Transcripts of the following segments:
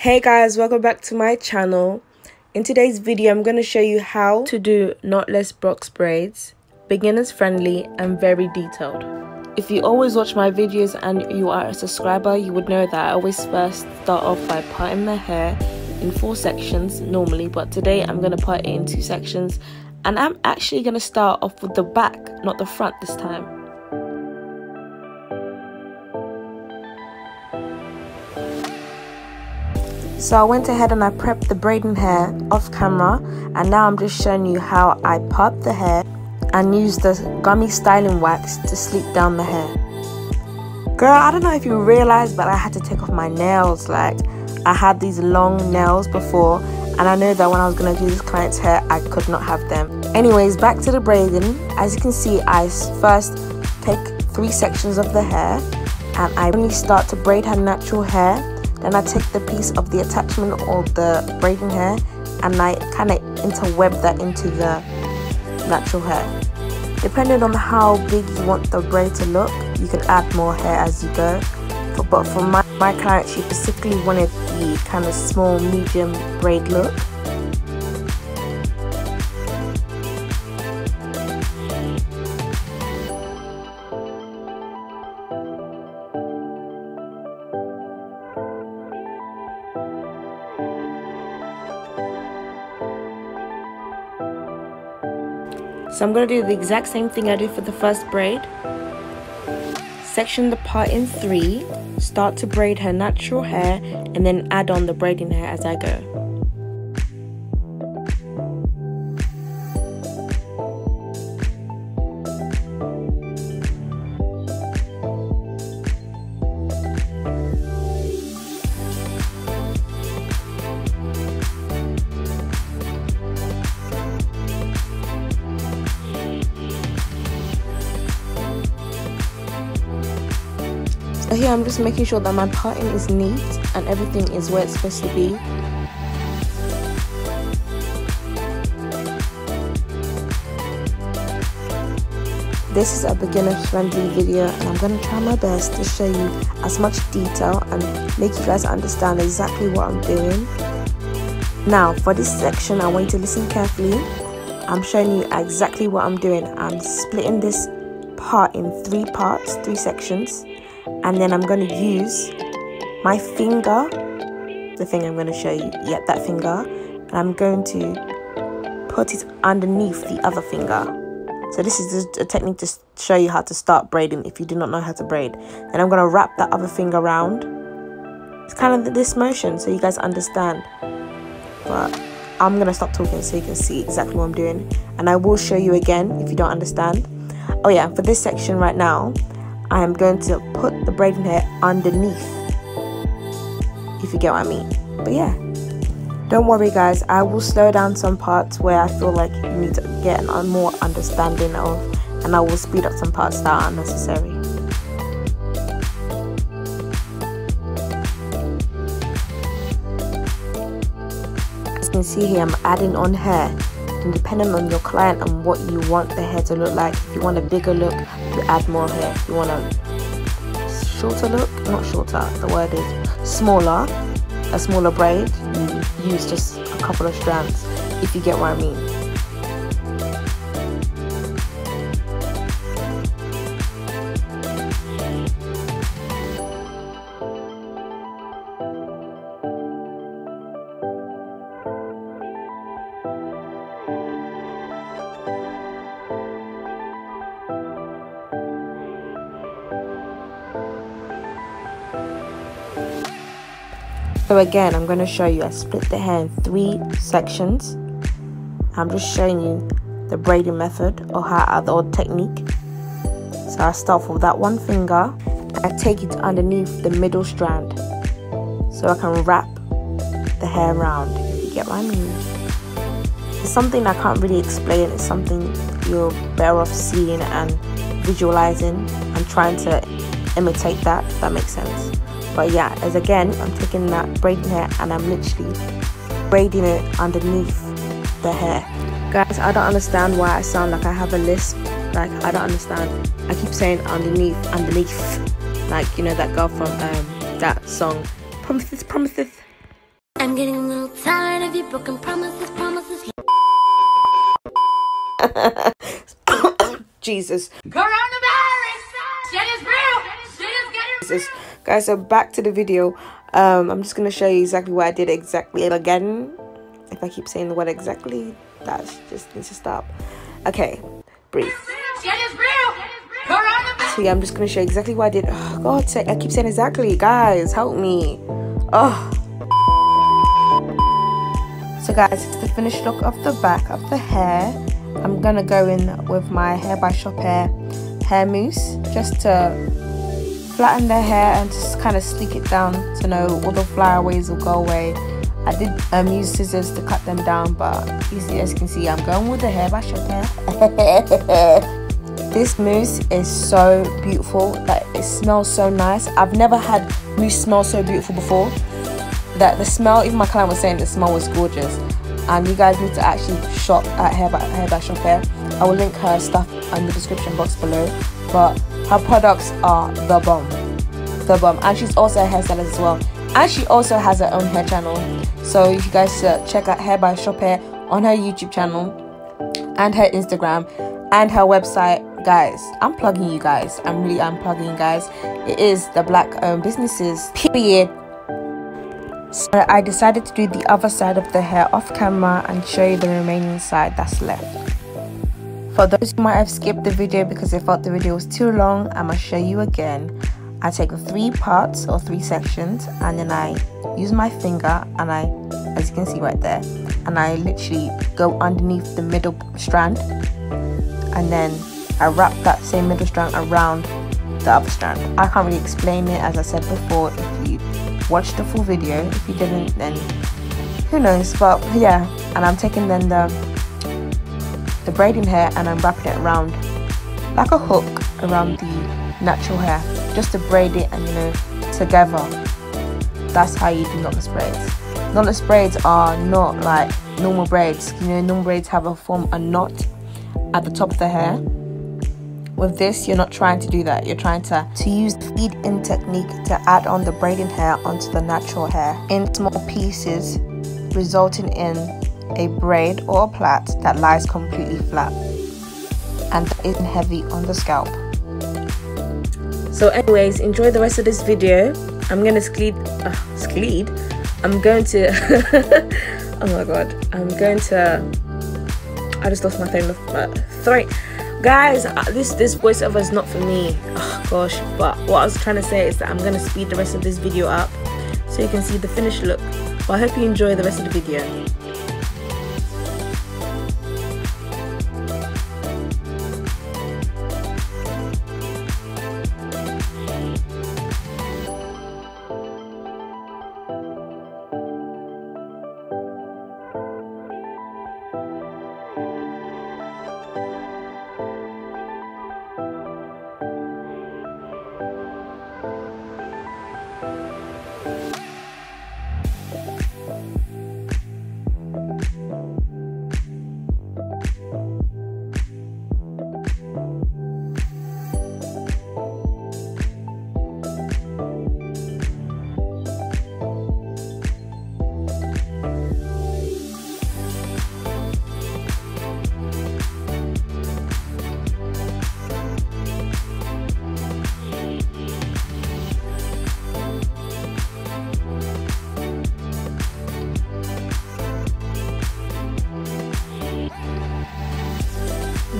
Hey guys, welcome back to my channel. In today's video, I'm going to show you how to do knotless box braids, beginners friendly and very detailed. If you always watch my videos and you are a subscriber, you would know that I always first start off by parting the hair in 4 sections normally, but today I'm going to part it in 2 sections, and I'm actually going to start off with the back, not the front this time. So I went ahead and I prepped the braiding hair off camera, and now I'm just showing you how I part the hair and use the gummy styling wax to sleek down the hair. Girl, I don't know if you realize, but I had to take off my nails. Like, I had these long nails before, and I know that when I was going to do this client's hair, I could not have them. Anyways, back to the braiding. As you can see, I first take 3 sections of the hair, and I only start to braid her natural hair. Then I take the piece of the attachment or the braiding hair and I kind of interweb that into the natural hair. Depending on how big you want the braid to look, you can add more hair as you go. But for my client, she specifically wanted the kind of small, medium braid look. So I'm going to do the exact same thing I did for the first braid. Section the part in 3, start to braid her natural hair, and then add on the braiding hair as I go. So here I'm just making sure that my parting is neat and everything is where it's supposed to be. This is a beginner friendly video, and I'm going to try my best to show you as much detail and make you guys understand exactly what I'm doing. Now for this section, I want you to listen carefully. I'm showing you exactly what I'm doing. I'm splitting this part in 3 parts, 3 sections. And then I'm going to use my finger, the thing I'm going to show you, that finger, and I'm going to put it underneath the other finger. So this is just a technique to show you how to start braiding if you do not know how to braid. Then I'm going to wrap that other finger around. It's kind of this motion so you guys understand. But I'm going to stop talking so you can see exactly what I'm doing. And I will show you again if you don't understand. Oh yeah, for this section right now, I am going to put the braiding hair underneath, if you get what I mean. But yeah, don't worry guys, I will slow down some parts where I feel like you need to get a more understanding of, and I will speed up some parts that are unnecessary. As you can see here, I'm adding on hair. And depending on your client and what you want the hair to look like, if you want a bigger look, you add more hair. If you want a shorter look, not shorter, the word is smaller, a smaller braid, you use just a couple of strands, if you get what I mean. So again, I'm going to show you, I split the hair in 3 sections. I'm just showing you the braiding method or or technique. So I start off with that one finger and I take it underneath the middle strand so I can wrap the hair around, if you get what I mean. It's something I can't really explain. It's something you're better off seeing and visualizing and trying to imitate that, if that makes sense. But yeah, as again, I'm taking that braiding hair and I'm literally braiding it underneath the hair. Guys, I don't understand why I sound like I have a lisp. Like, I don't understand. I keep saying underneath. Like, you know, that girl from that song, Promises. you, broken promises, promises. Jesus. Coronavirus! Shit is real! Shit is getting Jesus. Guys, so back to the video. I'm just going to show you exactly what I did exactly again. If I keep saying the word exactly, that just needs to stop. Okay, breathe. Shit is real! Coronavirus! So yeah, I'm just going to show you exactly what I did. Oh, God's sake, I keep saying exactly. Guys, help me. Oh. So guys, it's the finished look of the back of the hair. I'm gonna go in with my Hair by Shop hair mousse just to flatten the hair and just kind of sleek it down to know all the flyaways will go away. I did use scissors to cut them down, but easily as you can see, I'm going with the Hair by Shop hair. This mousse is so beautiful, that it smells so nice. I've never had mousse smell so beautiful before. That the smell, even my client was saying the smell was gorgeous. And you guys need to actually shop at Hair by Shop hair. I will link her stuff in the description box below. But her products are the bomb. The bomb. And she's also a hairstylist as well. And she also has her own hair channel. So if you guys check out Hair by Shop hair on her YouTube channel and her Instagram and her website. Guys, I'm plugging you guys. I'm plugging you guys. It is the black owned businesses, period. So I decided to do the other side of the hair off camera and show you the remaining side that's left. For those who might have skipped the video because they thought the video was too long, I'm going to show you again. I take 3 parts or 3 sections and then I use my finger and I, as you can see right there, and I literally go underneath the middle strand and then I wrap that same middle strand around the other strand. I can't really explain it, as I said before. If you watch the full video, if you didn't, then who knows. But yeah, and I'm taking then the braiding hair and I'm wrapping it around like a hook around the natural hair just to braid it and, you know, together. That's how you do knotless braids. Knotless braids are not like normal braids. You know, normal braids have a knot at the top of the hair. With this, you're not trying to do that. You're trying to use the feed-in technique to add on the braiding hair onto the natural hair in small pieces, resulting in a braid or a plait that lies completely flat and isn't heavy on the scalp. So anyways, enjoy the rest of this video. I'm going to I'm going to oh my god, I just lost my train of thought. Guys, this voiceover is not for me. Oh gosh, but what I was trying to say is that I'm going to speed the rest of this video up so you can see the finished look. But I hope you enjoy the rest of the video.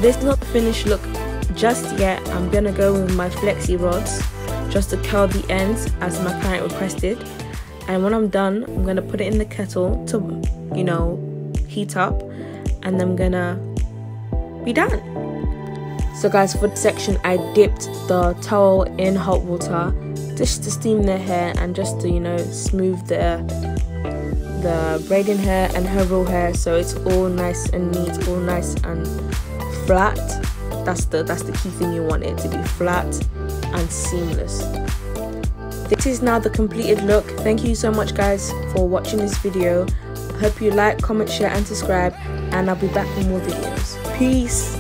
This is not the finished look just yet. I'm gonna go with my flexi rods just to curl the ends as my client requested, and when I'm done, I'm gonna put it in the kettle to, you know, heat up, and I'm gonna be done. So guys, for the section, I dipped the towel in hot water just to steam their hair and just to, you know, smooth the braiding hair and her real hair, so it's all nice and neat, all nice and flat. That's the key thing. You want it to be flat and seamless. This is now the completed look. Thank you so much guys for watching this video. I hope you like, comment, share and subscribe, and I'll be back with more videos. Peace.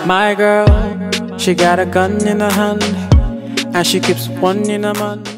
My girl, she got a gun in her hand and she keeps one in her man.